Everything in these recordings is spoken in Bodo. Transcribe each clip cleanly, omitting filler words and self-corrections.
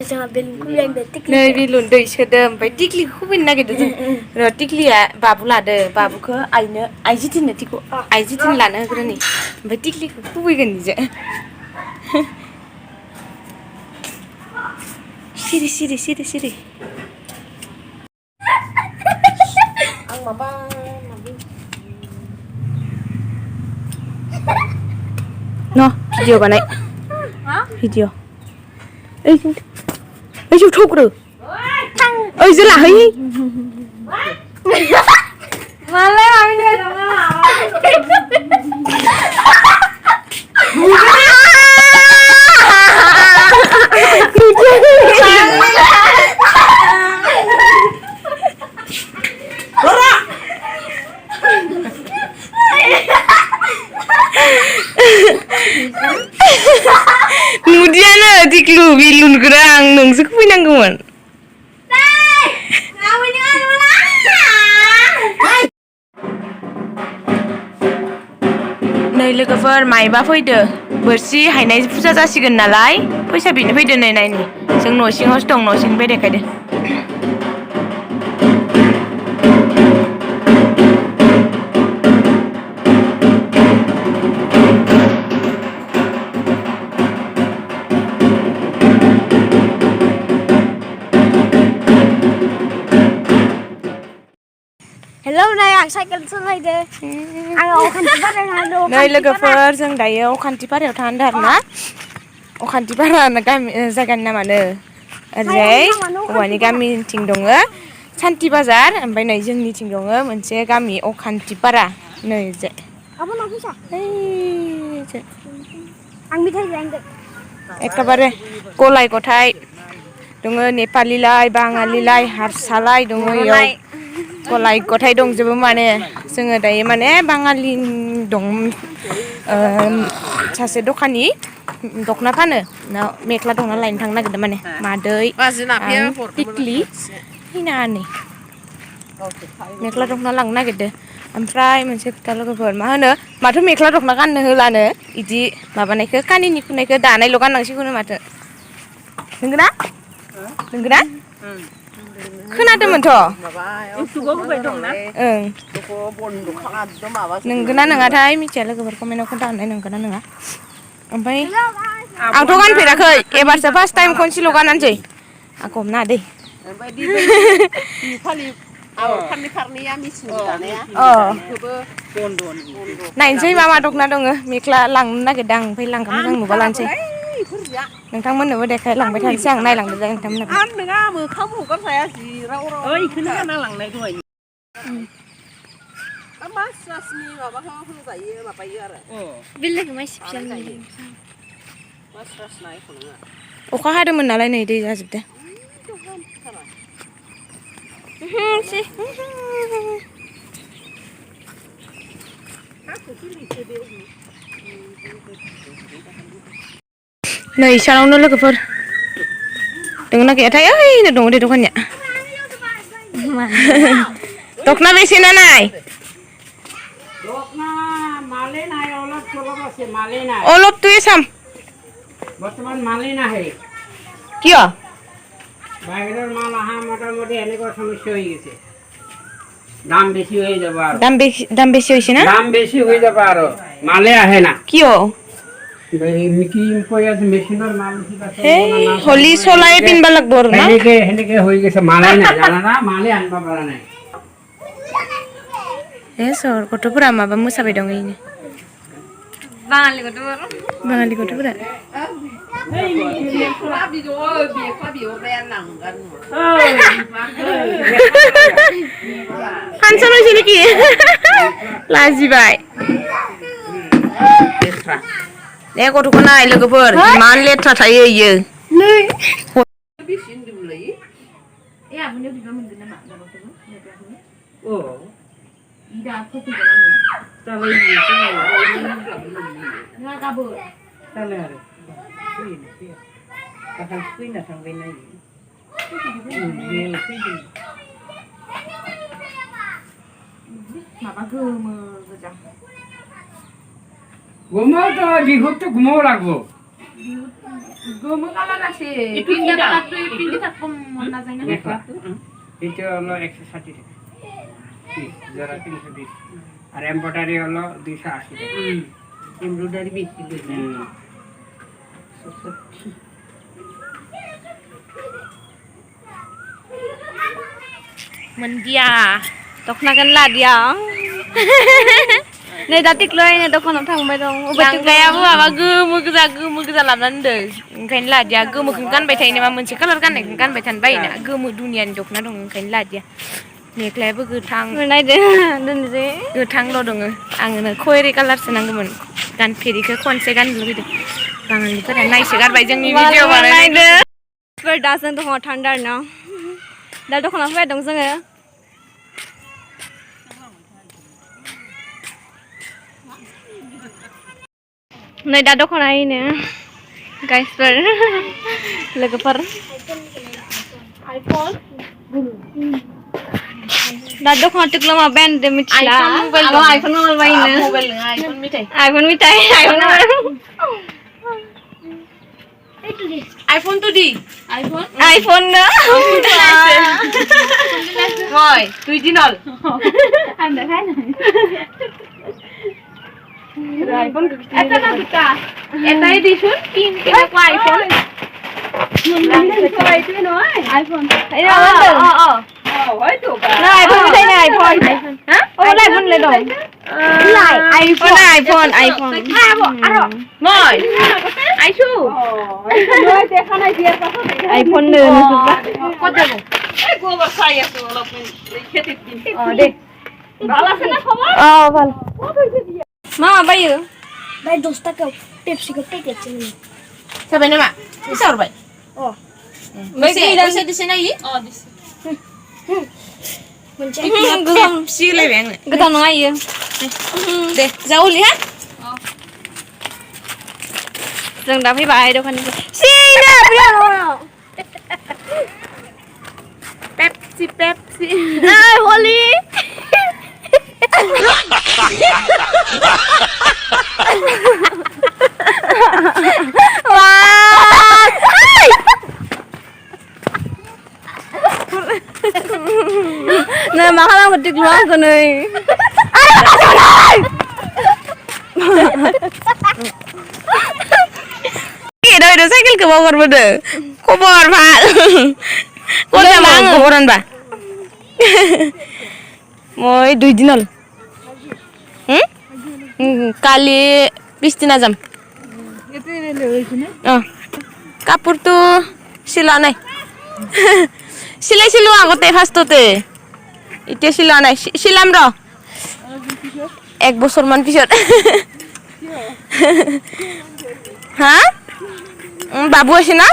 Jangan belum kuliah dah tikli. Nih bilun doi sedem, pai tikli kubin nage deh. Ro tikli ya babu lade, babu ke aine, aijitin nanti ko, aijitin lana keren nih. Pai tikli kubin kan nih. Siri. Ang maba, no, video ba naik? Video. Chú thúc được. Ơi dữ là hí. Mà lấy bao nhiêu đâu mà hảo. Kemudian tiklu bilun gerang nung sekupin angguman. नै लोगोफोर माइबा फैदो बोरसि हायनाय फुजा जासिगोन नालाय फैसा बिनो फैदो नै नायनि जों न' सिङावसो दं न' सिंनिफ्राय देखायदो Hello này anh sai cần xuân này đây. Anh ở khăn bắt đây là đồ. नै लोगोफोर जों दायो अखान्थिपारायाव थांदों आरो ना अखान्थिपारा गामि जायगानि नामानो ओरैजाय हौवानि गामिथिं दङ सान्ति बाजार ओमफ्राय नै जोंनिथिं दङ मोनसे गामि अखान्थिपारा नै जे Apa nak bisa? जे Ang मिठाई जाएंगे. एखेबारे गलाय गथाय दङ नेपालिलाय बाङालिलाय हारसालाय दङ इयाव गलाय गथाय दंजोबो माने जोङो दायो माने बाङालि दं सासे दखानि दखना फानो मेख्ला दखना लायनो थांनो नागिरदों माने मादै टिक्लि फैनानै मेख्ला दखना लांनो नागिरदों ओमफ्राय मोनसे खोथा लोगोफोर मा होनो माथो मेख्ला दखना गाननो होलानो इदि माबानायखौ कानिनि खुनायखौ दानायल' गाननांसिगौनो माथो नंगौना नंगौना खोनादोंमोनथ' नंगौना नङाथाय मिथिया लोगोफोर कमेन्टआव खोन्थाहरनाय नंगौना नङा ओमफ्राय आंथ' गानफेराखै एबारसो फार्स्ट टाइम खनसेल' गाननोसै आंखौ हमना दै नायनोसै मा मा दखना दङ मेख्ला लांनो नागिरदों आं ओमफ्राय लांगा मोजां नुबा लानोसै नोंथांमोननोबो देखायलांबाय थानोसै आं नायलांदो जाय नोंथांमोननोबो नोङा मोखांबो हगारजाया जि राव इखौनो गानना लांनाय दहाय मास्रासनि माबाखौ होजायो माबायो आरो Bilang ke masih bisa nih. मास्रास नायखौ नोङो अखा हादोंमोन नालाय नै दै जाजोबदो Sih. नै इसानावनो लोगोफोर दङना गैयाथाय ओइनो दङ दे दखानिया दखना बेसेना नाय दखना माले नाय অলপ চলপ আছে মালে নাই অলপ তুই চাম বর্তমান মালে নাই কিয় বাইরের মাল আহা মোটামুটি এনেকুৱা সমস্যা হৈ গৈছে দাম বেশি হয়ে যাব আর দাম বেশি হইছে না দাম বেশি হয়ে যাব আর মালে আহে না কিয় মিকি ইম্পয়াস মেশিনের মাল হলি চলাই পিনবা লাগব আর না হেনেকে হৈ গৈছে মালে না জানা না মালে আনবা পারা নাই সর গতপুরা মাবা মোসাবাই দङ ইনি বাঙালি গতপুরা फांसन होइছে নেকি लाजिबाय ए गथ'खौ नाय लोगोफोर मान लेथ्रा थायो इयो नै बिसिन दुलै ए आबुनियाव बिबा मोनगोन नामा दाबाखौ अ इदा फैगोन दाबाय ना गाबो दालाय आरो दाखाल फैना थांबाय नायो माबा गोमो गोजा गोमो तो बिहुत तो घुमाव लागबो गोमो कालार আছে তিনটা কালার তো পিঙ্কি থাকবো মন না যায় না এটা হলো 160 টাকা পিস জোড়া 320 আর এমব্রয়ডারি হলো 280 টাকা এমব্রয়ডারি বেশি দিন Mendia. Dokhona kan lah dia. Nei datik loy nei dokhona thangbai dong. Langkaya apa gemu geza laban deh. Kain lah dia gemu kan bai thai ne ma moनसे kalar kan bai than bai na gemu dunian dokna dong kain lah dia. Neklaiबो गोथां नायदो दोननोसै गोथां ल' दङ आङो खयरि कालारसो नांगौमोन गानफेरिखौ खनसे गाननो लुगैदों बाङालिफोरा नायसो गारबाय जोंनि भिडिअ बानायनायदो फोर दा जों दङ थान्डार ना दा दख'ना फैबाय दं जोङो नै दा दख'ना यैनो गाइसफोर लोगोफोर आइफन दा दख'ना टिकलो मा ब्रान्ड मिथिला आइफन मबाइल बायनो मबाइल नङा आइफन मिथाइ आइफन आइफन तो दी आइफन ना মই তুই দিনল आं দেখাই নাই আইফন এটা না দুটা এটাই দিছুন তিন কেনেকুৱা আইফন এইটোৱে নহয় আইফন হয়তো না আইফন মিঠাই না আইফন হ্যাঁ ও আইফন ले दं লাই আইফন আরো মই আইছো মই দেখা নাই বিয়ার পাছত আইফন নে কত যাব এই গোবর খাই আছে অলপ খেতে দিন দে ভালো আছে না খবর ভালো মামা বাইও ভাই 10 টাকা পেপসি কো প্যাকেট চিনি সাবে না মা কিসর ভাই ও পয়সা দিছে না ই দিছে Gudang sile bang. Gudang nang ayo. Deh, jauh lihat. Dang dah pergi bayar dokan ni. Sini, biar. Pepsi. Nah, Holly. Wah. Nah, makalang betik luang ko na eh. Kira itu cycle ke bawah berde. Kubur pak. Kau mau kuburan ba? Moi 2 dinol. Kali 20 दिन jam. Kapur tu sila nai. Sila আগতে ফার্স্টতে ইতে সিলা নাই সিলাম র এক বছর মান পিছত হ্যাঁ বাবু আছে না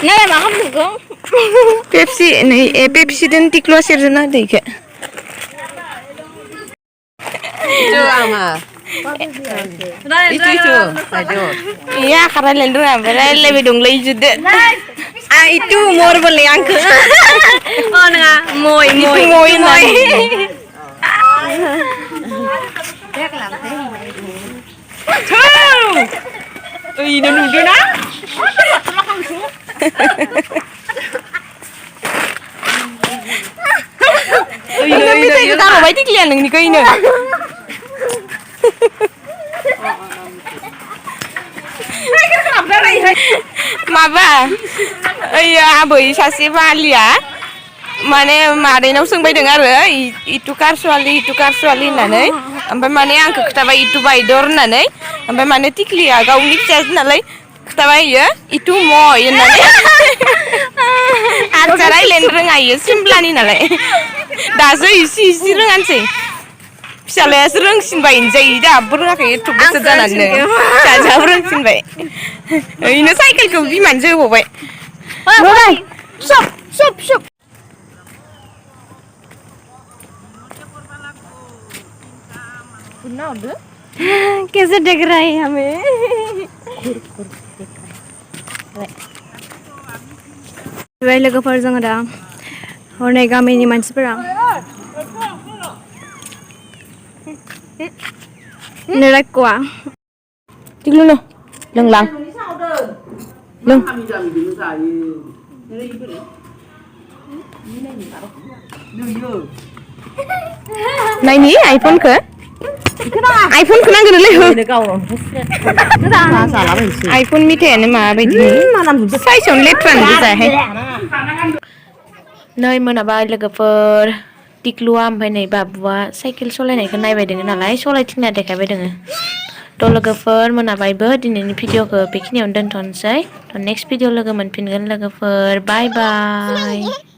না মাখাম তো পেপসি নেই পেপসি দেন টিকলো আছে না দেখে Itu ama. Itu. Aduh. Iya karena lendu ambil lebih dong lagi juga. itu mor boleh angke. Oh na, moi. Ini nudu na? Ini taruh baik kalian ini kau ini. Maba, iya abai sasi balia, mana madena usung bayi dengar itu karsuali nane, ampai mana yang kita bayi itu bayi dor nane, ampai mana tikli agak unik saja nalai, kita bayi ya itu moi nane, acara lendreng aja simplani nalai, daso isi rengan sih. Misalnya serang sinbain jadi dah berang kayak tu besar jalan ni, saja berang sinbain. Ini cycle kau di mana jauh baik? Stop. Benar tu? कैसे देख रहा है हमें Baik लोगोफोर जोङो दा हरनै गामिनि मानसिफोरा Nerakwa. Tiglu no. Leng lang. Leng. Naini iPhone ke? iPhone kena gede ho. iPhone mite ma baidi. Sai son letran bisa he. Noi monabai logoफोर टिक्लुआ ओमफ्राय नै बाबुआ साइकेल सलायनायखौ नायबाय दोङो नालाय सलायथिंना देखायबाय दोङो थ' लोगोफोर मोनाबायबो दिनैनि भिडिअखौ बेखिनियावनो दोनथ'नोसै थ' नेक्स्ट भिडिअ लोगो मोनफिनगोन लोगोफोर बाय बाय